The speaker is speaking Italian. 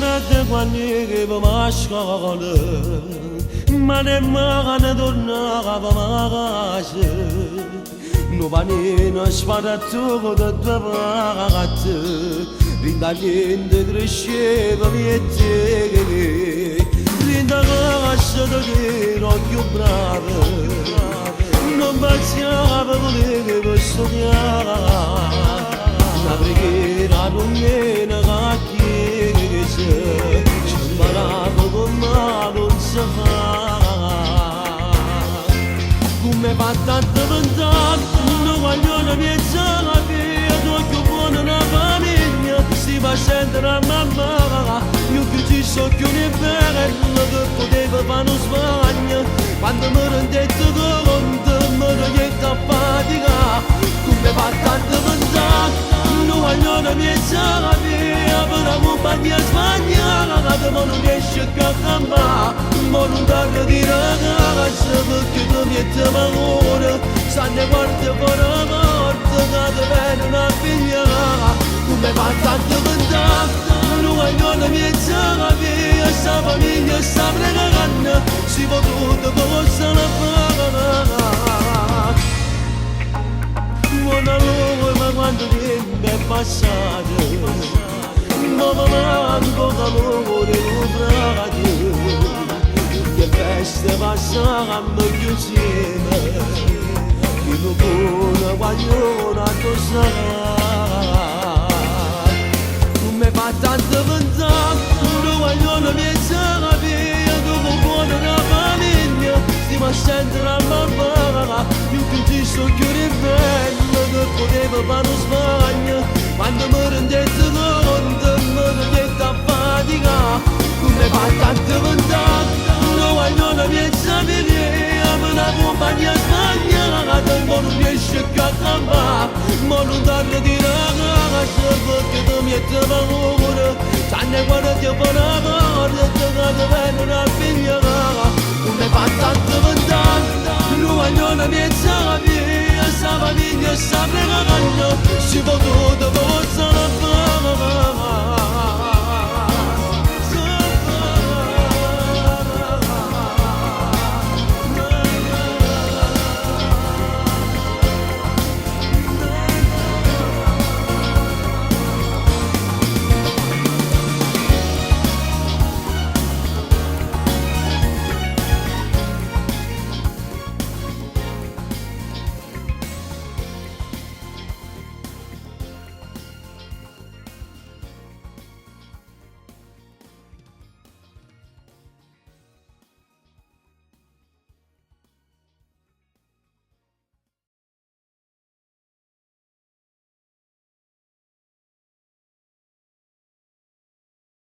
te guanni che va mascale ma ne magane tornava magace no vanina spada tu da ragazze rindalinde cresceva miette rindagassa da che l'occhio bravo non baciava volevo sognare la preghiera non viene a chiesa ci imparavo con me non si fa come fa tanto lontano non voglio la mia via l'occhio buono una famiglia si va a sentire a mamma io che ci so che non è bello che poteva fare uno sbaglio quando mi rendete conto mi rendete a fatica come fa tanto lontano non voglio la mia via per la compagnia sbagliata che non riesce a cambiare ma non darle di ragazza perché tu mi ti amore sanno guarda fuori morte che ti viene una figlia come fa tanto lontano non voglio la mia via sta famiglia sta pregando si può tutto cosa la fare buona luce ma quando tempo è passato non mi manco calore ubriaco che feste passano insieme che non può guaglione a tosare come fa tanto lontano non voglio la mia via dopo buona una famiglia stiamo a sentire a mamma io che ti so che è bello che poteva fare uno sbaglio quando mi rendete conto mi rendete a fatica come fa tanto lontano non voglio la mia via per la compagnia sbagliata ma non riesce a cambiare ma non darle di ragazza perché tu mi ti paura sanno quando ti fa la morte che ti viene una figlia come fa tanto lontano non voglio la mia via sta famiglia sta pregando si può tutto cosa